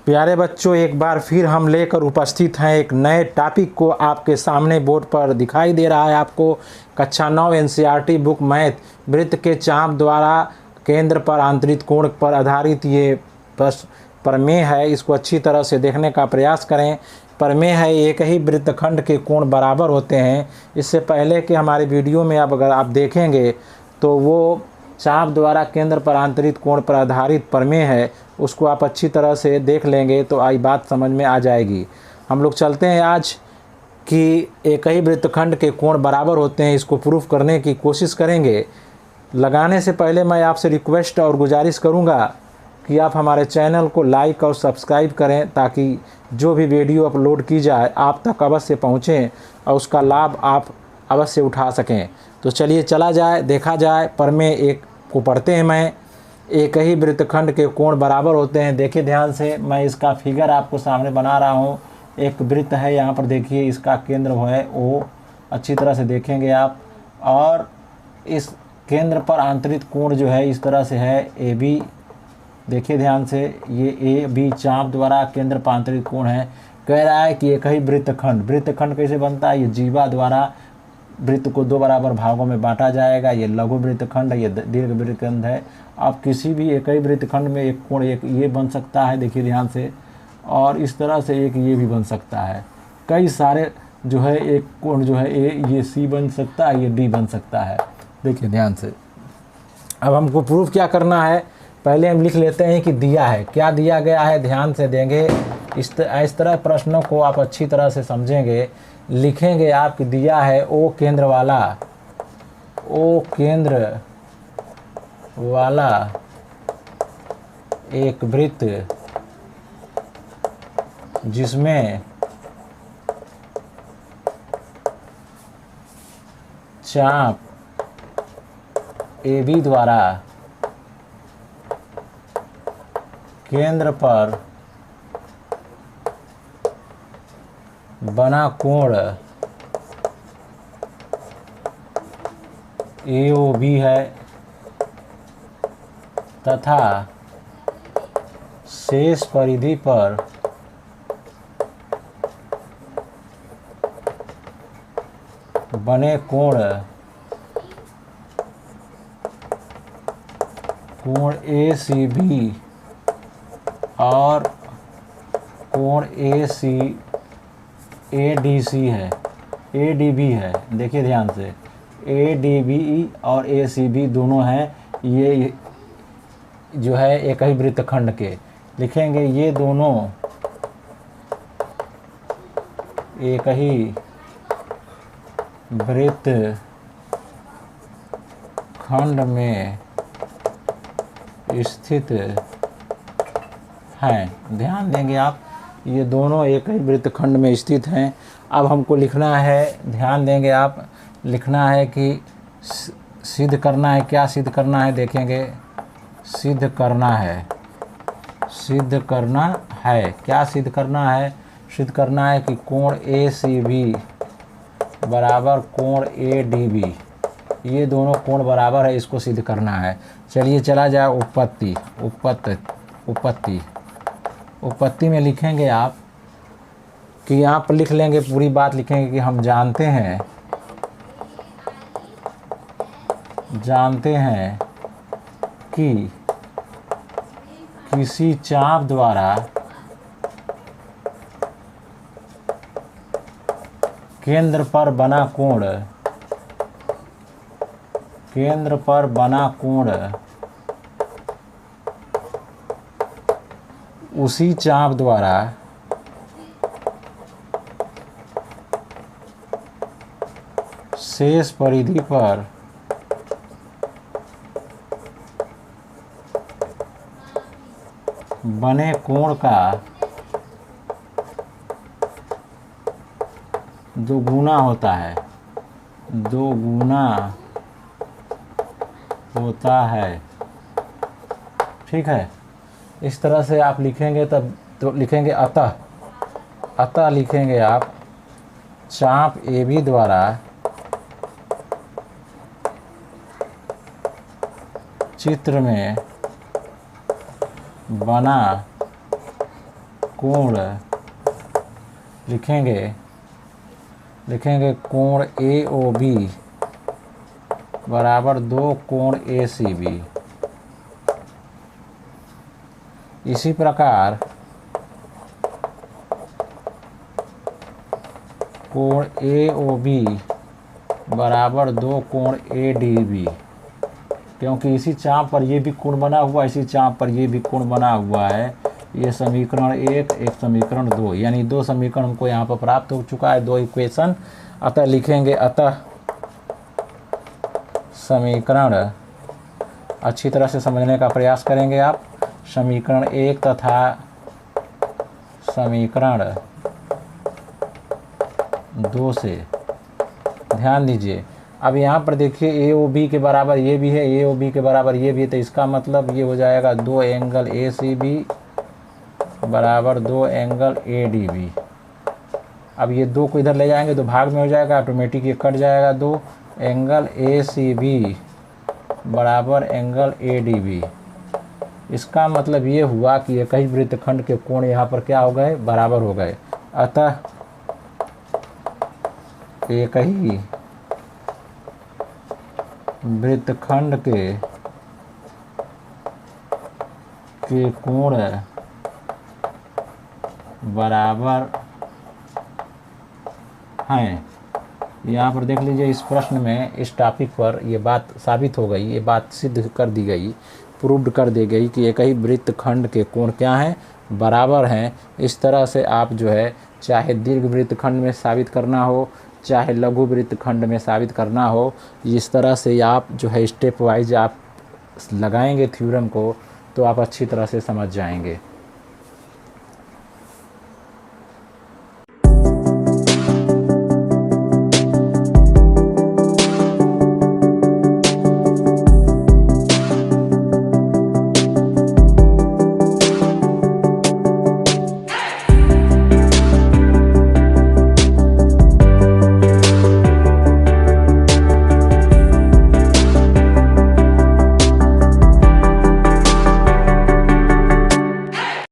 प्यारे बच्चों, एक बार फिर हम लेकर उपस्थित हैं एक नए टॉपिक को। आपके सामने बोर्ड पर दिखाई दे रहा है आपको कक्षा 9 एनसीईआरटी बुक मैथ वृत्त के चाप द्वारा केंद्र पर आंतरिक कोण पर आधारित ये प्रमेय है। इसको अच्छी तरह से देखने का प्रयास करें। प्रमेय है, एक ही वृत्तखंड के कोण बराबर होते हैं। इससे पहले कि हमारे वीडियो में अगर आप देखेंगे तो वो चाप द्वारा केंद्र पर आंतरिक कोण पर आधारित प्रमेय है, उसको आप अच्छी तरह से देख लेंगे तो आई बात समझ में आ जाएगी। हम लोग चलते हैं आज कि एक ही वृत्तखंड के कोण बराबर होते हैं, इसको प्रूफ करने की कोशिश करेंगे। लगाने से पहले मैं आपसे रिक्वेस्ट और गुजारिश करूंगा कि आप हमारे चैनल को लाइक और सब्सक्राइब करें, ताकि जो भी वीडियो अपलोड की जाए आप तक अवश्य पहुँचें और उसका लाभ आप अवश्य उठा सकें। तो चलिए चला जाए, देखा जाए। प्रमेय एक को पढ़ते हैं। मैं एक ही वृत्तखंड के कोण बराबर होते हैं। देखिए ध्यान से, मैं इसका फिगर आपको सामने बना रहा हूँ। एक वृत्त है, यहाँ पर देखिए इसका केंद्र है ओ, अच्छी तरह से देखेंगे आप। और इस केंद्र पर आंतरिक कोण जो है इस तरह से है ए बी। देखिए ध्यान से, ये ए बी चाप द्वारा केंद्र पर आंतरिक कोण है। कह रहा है कि एक ही वृत्तखंड कैसे बनता है, ये जीवा द्वारा वृत्त को दो बराबर भागों में बांटा जाएगा। ये लघु वृत्तखंड है, ये दीर्घ वृत्तखंड है। अब किसी भी एक ही वृत्तखंड में एक कोण एक ये बन सकता है, देखिए ध्यान से, और इस तरह से एक ये भी बन सकता है। कई सारे जो है एक कोण जो है ए, ये सी बन सकता है, ये डी बन सकता है। देखिए ध्यान से, अब हमको प्रूफ क्या करना है, पहले हम लिख लेते हैं कि दिया है, क्या दिया गया है। ध्यान से देंगे, इस तरह प्रश्नों को आप अच्छी तरह से समझेंगे। लिखेंगे आप कि दिया है ओ केंद्र वाला एक वृत्त जिसमें चाप ए बी द्वारा केंद्र पर बना कोण ए ओ बी है तथा शेष परिधि पर बने कोण ए सी बी और कोण ए डी सी है, ए डी बी है। देखिए ध्यान से, ए डी बी और ए सी बी दोनों हैं, ये जो है एक ही वृत्तखंड के। लिखेंगे ये दोनों एक ही वृत्त खंड में स्थित हैं। ध्यान देंगे आप, ये दोनों एक ही वृत्तखंड में स्थित हैं। अब हमको लिखना है, ध्यान देंगे आप, लिखना है कि सिद्ध करना है। क्या सिद्ध करना है, देखेंगे, सिद्ध करना है। क्या सिद्ध करना है? सिद्ध करना है कि कोण ए सी बी बराबर कोण ए डी बी, ये दोनों कोण बराबर है, इसको सिद्ध करना है। चलिए चला जाए उत्पत्ति में लिखेंगे आप कि यहाँ पर लिख लेंगे, पूरी बात लिखेंगे कि हम जानते हैं कि किसी चाप द्वारा केंद्र पर बना कोण उसी चाप द्वारा शेष परिधि पर बने कोण का दोगुना होता है। ठीक है, इस तरह से आप लिखेंगे तब तो लिखेंगे अतः लिखेंगे आप चाप ए बी द्वारा चित्र में बना कोण लिखेंगे कोण AOB बराबर 2 कोण ACB। इसी प्रकार कोण AOB बराबर 2 कोण ADB, क्योंकि इसी चाप पर ये भी कोण बना हुआ है, इसी चाप पर ये भी कोण बना हुआ है। ये समीकरण 1, एक समीकरण 2, यानी 2 समीकरण हमको यहाँ पर प्राप्त हो चुका है, 2 इक्वेशन। अतः लिखेंगे, अतः समीकरण, अच्छी तरह से समझने का प्रयास करेंगे आप। समीकरण 1 तथा समीकरण 2 से ध्यान दीजिए। अब यहाँ पर देखिए AOB के बराबर ये भी है, AOB के बराबर ये भी है, तो इसका मतलब ये हो जाएगा 2 एंगल ACB बराबर 2 एंगल ADB। अब ये 2 को इधर ले जाएंगे तो भाग में हो जाएगा, ऑटोमेटिक ये कट जाएगा। 2 एंगल ACB बराबर एंगल ADB। इसका मतलब ये हुआ कि एक ही वृत्तखंड के कोण यहाँ पर क्या हो गए, बराबर हो गए। अतः एक ही वृत्तखंड के कोण बराबर हैं। यहाँ पर देख लीजिए, इस प्रश्न में, इस टॉपिक पर ये बात साबित हो गई, ये बात सिद्ध कर दी गई, प्रूव्ड कर दी गई कि एक ही वृत्तखंड के कोण क्या हैं, बराबर हैं। इस तरह से आप जो है, चाहे दीर्घ वृत्तखंड में साबित करना हो, चाहे लघु वृत्तखंड में साबित करना हो, इस तरह से आप जो है स्टेप वाइज आप लगाएंगे थ्योरम को, तो आप अच्छी तरह से समझ जाएंगे।